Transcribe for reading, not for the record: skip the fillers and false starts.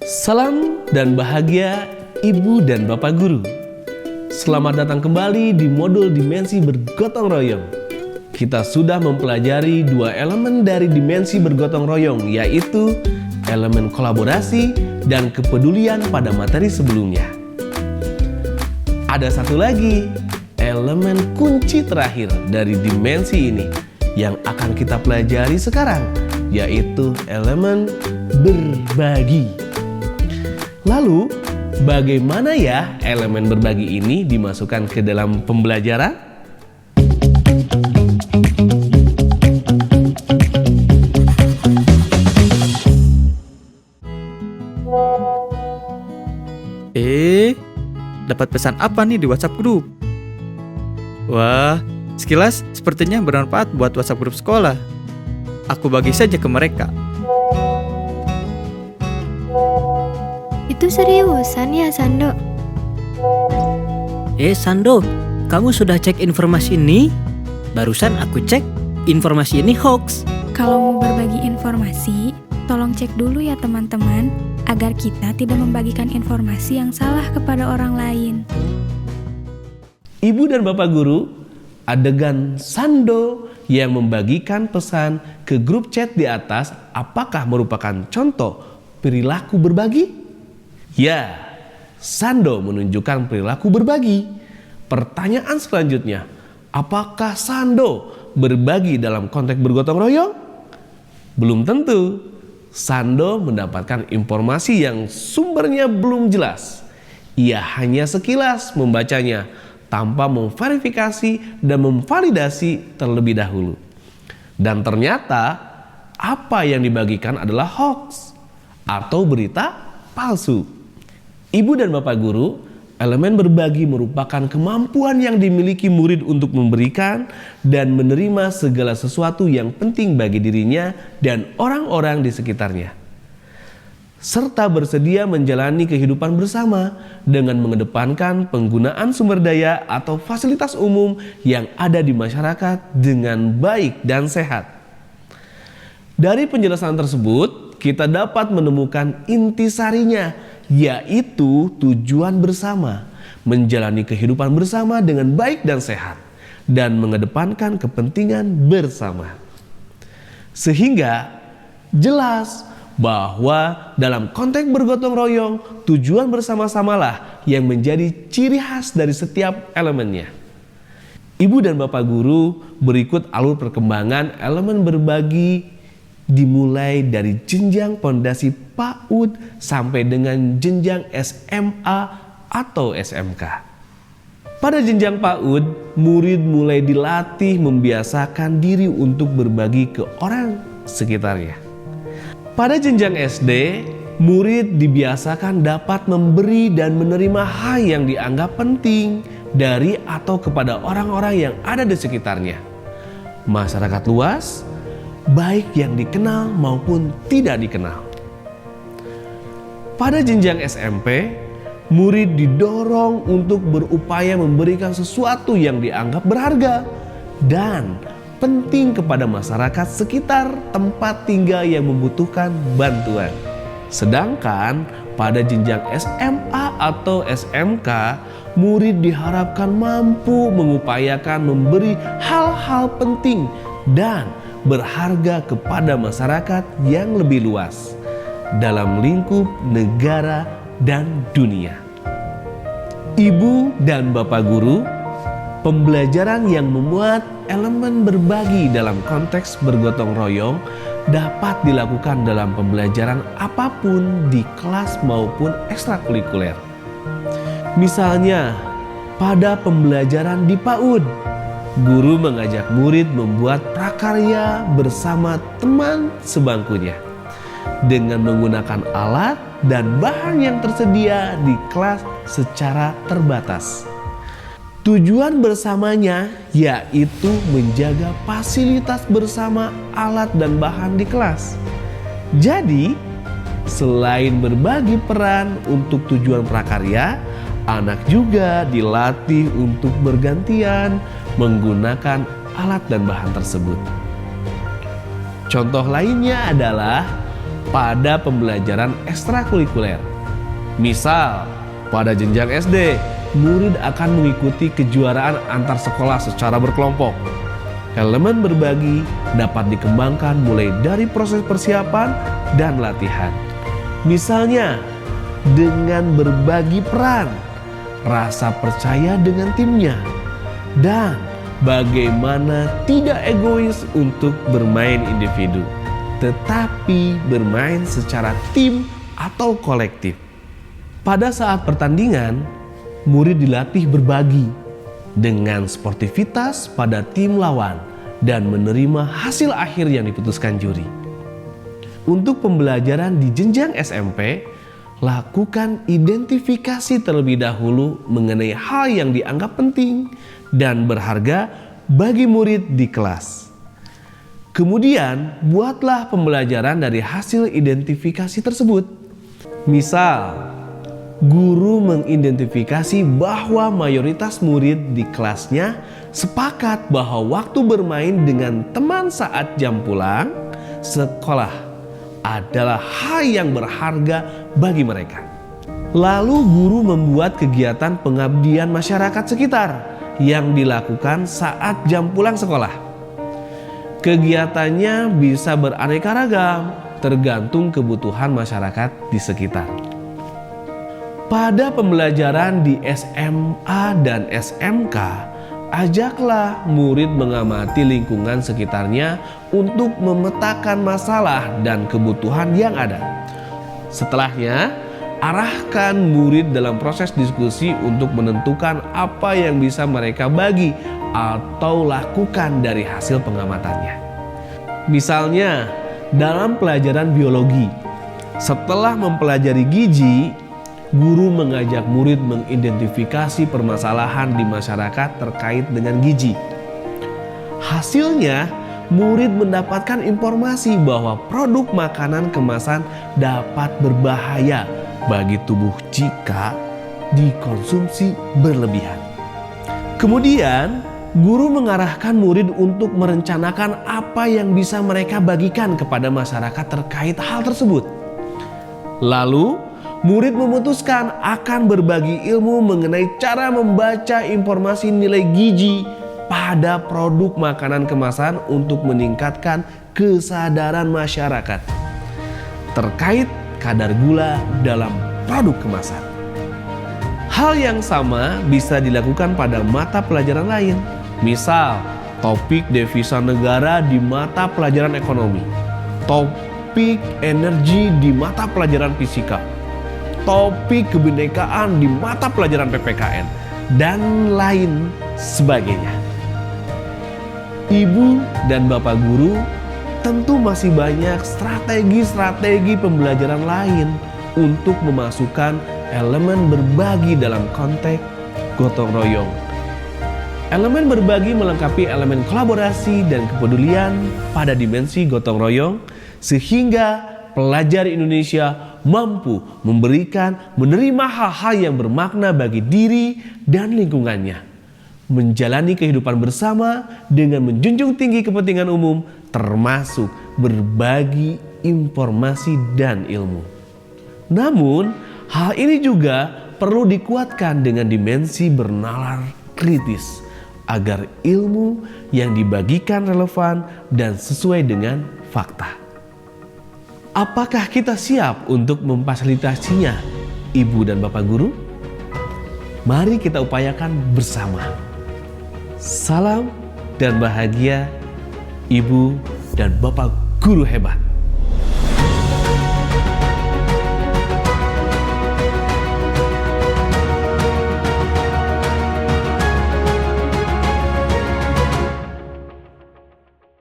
Salam dan bahagia Ibu dan Bapak Guru. Selamat datang kembali di modul dimensi bergotong royong. Kita sudah mempelajari dua elemen dari dimensi bergotong royong, yaitu elemen kolaborasi dan kepedulian pada materi sebelumnya. Ada satu lagi, elemen kunci terakhir dari dimensi ini yang akan kita pelajari sekarang, yaitu elemen berbagi. Lalu, bagaimana ya elemen berbagi ini dimasukkan ke dalam pembelajaran? Dapat pesan apa nih di WhatsApp grup? Wah, sekilas sepertinya bermanfaat buat WhatsApp grup sekolah. Aku bagi saja ke mereka. Itu seriusan ya, Sando? Sando, kamu sudah cek informasi ini? Barusan aku cek, informasi ini hoax. Kalau mau berbagi informasi, tolong cek dulu ya teman-teman, agar kita tidak membagikan informasi yang salah kepada orang lain. Ibu dan Bapak Guru, adegan Sando yang membagikan pesan ke grup chat di atas apakah merupakan contoh perilaku berbagi? Ya, Sando menunjukkan perilaku berbagi. Pertanyaan selanjutnya, apakah Sando berbagi dalam konteks bergotong royong? Belum tentu. Sando mendapatkan informasi yang sumbernya belum jelas. Ia hanya sekilas membacanya tanpa memverifikasi dan memvalidasi terlebih dahulu. Dan ternyata apa yang dibagikan adalah hoax atau berita palsu. Ibu dan Bapak Guru, elemen berbagi merupakan kemampuan yang dimiliki murid untuk memberikan dan menerima segala sesuatu yang penting bagi dirinya dan orang-orang di sekitarnya, serta bersedia menjalani kehidupan bersama dengan mengedepankan penggunaan sumber daya atau fasilitas umum yang ada di masyarakat dengan baik dan sehat. Dari penjelasan tersebut, kita dapat menemukan intisarinya, yaitu tujuan bersama, menjalani kehidupan bersama dengan baik dan sehat, dan mengedepankan kepentingan bersama. Sehingga jelas bahwa dalam konteks bergotong royong, tujuan bersama-samalah yang menjadi ciri khas dari setiap elemennya. Ibu dan Bapak Guru, berikut alur perkembangan elemen berbagi dimulai dari jenjang pondasi PAUD sampai dengan jenjang SMA atau SMK. Pada jenjang PAUD, murid mulai dilatih membiasakan diri untuk berbagi ke orang sekitarnya. Pada jenjang SD, murid dibiasakan dapat memberi dan menerima hal yang dianggap penting dari atau kepada orang-orang yang ada di sekitarnya. Masyarakat luas, baik yang dikenal maupun tidak dikenal. Pada jenjang SMP, murid didorong untuk berupaya memberikan sesuatu yang dianggap berharga dan penting kepada masyarakat sekitar tempat tinggal yang membutuhkan bantuan. Sedangkan pada jenjang SMA atau SMK, murid diharapkan mampu mengupayakan memberi hal-hal penting dan berharga kepada masyarakat yang lebih luas dalam lingkup negara dan dunia. Ibu dan Bapak Guru, pembelajaran yang memuat elemen berbagi dalam konteks bergotong royong dapat dilakukan dalam pembelajaran apapun di kelas maupun ekstrakurikuler. Misalnya, pada pembelajaran di PAUD, guru mengajak murid membuat prakarya bersama teman sebangkunya dengan menggunakan alat dan bahan yang tersedia di kelas secara terbatas. Tujuan bersamanya yaitu menjaga fasilitas bersama alat dan bahan di kelas. Jadi, selain berbagi peran untuk tujuan prakarya, anak juga dilatih untuk bergantian menggunakan alat dan bahan tersebut. Contoh lainnya adalah pada pembelajaran ekstrakurikuler. Misal, pada jenjang SD, murid akan mengikuti kejuaraan antar sekolah secara berkelompok. Elemen berbagi dapat dikembangkan mulai dari proses persiapan dan latihan. Misalnya, dengan berbagi peran, rasa percaya dengan timnya, dan bagaimana tidak egois untuk bermain individu, tetapi bermain secara tim atau kolektif. Pada saat pertandingan, murid dilatih berbagi dengan sportivitas pada tim lawan dan menerima hasil akhir yang diputuskan juri. Untuk pembelajaran di jenjang SMP, lakukan identifikasi terlebih dahulu mengenai hal yang dianggap penting dan berharga bagi murid di kelas. Kemudian, buatlah pembelajaran dari hasil identifikasi tersebut. Misal, guru mengidentifikasi bahwa mayoritas murid di kelasnya sepakat bahwa waktu bermain dengan teman saat jam pulang sekolah adalah hal yang berharga bagi mereka. Lalu guru membuat kegiatan pengabdian masyarakat sekitar yang dilakukan saat jam pulang sekolah. Kegiatannya bisa beraneka ragam, tergantung kebutuhan masyarakat di sekitar. Pada pembelajaran di SMA dan SMK, ajaklah murid mengamati lingkungan sekitarnya untuk memetakan masalah dan kebutuhan yang ada. Setelahnya, arahkan murid dalam proses diskusi untuk menentukan apa yang bisa mereka bagi atau lakukan dari hasil pengamatannya. Misalnya, dalam pelajaran biologi, setelah mempelajari gizi, guru mengajak murid mengidentifikasi permasalahan di masyarakat terkait dengan gizi. Hasilnya, murid mendapatkan informasi bahwa produk makanan kemasan dapat berbahaya bagi tubuh jika dikonsumsi berlebihan. Kemudian, guru mengarahkan murid untuk merencanakan apa yang bisa mereka bagikan kepada masyarakat terkait hal tersebut. Lalu, murid memutuskan akan berbagi ilmu mengenai cara membaca informasi nilai gizi pada produk makanan kemasan untuk meningkatkan kesadaran masyarakat terkait kadar gula dalam produk kemasan. Hal yang sama bisa dilakukan pada mata pelajaran lain. Misal, topik devisa negara di mata pelajaran ekonomi, topik energi di mata pelajaran fisika, topik kebinekaan di mata pelajaran PPKN, dan lain sebagainya. Ibu dan Bapak guru tentu masih banyak strategi-strategi pembelajaran lain untuk memasukkan elemen berbagi dalam konteks gotong royong. Elemen berbagi melengkapi elemen kolaborasi dan kepedulian pada dimensi gotong royong sehingga pelajar Indonesia mampu menerima hal-hal yang bermakna bagi diri dan lingkungannya, menjalani kehidupan bersama dengan menjunjung tinggi kepentingan umum, termasuk berbagi informasi dan ilmu. Namun, hal ini juga perlu dikuatkan dengan dimensi bernalar kritis agar ilmu yang dibagikan relevan dan sesuai dengan fakta. Apakah kita siap untuk memfasilitasinya, Ibu dan Bapak guru? Mari kita upayakan bersama. Salam dan bahagia, Ibu dan Bapak guru hebat.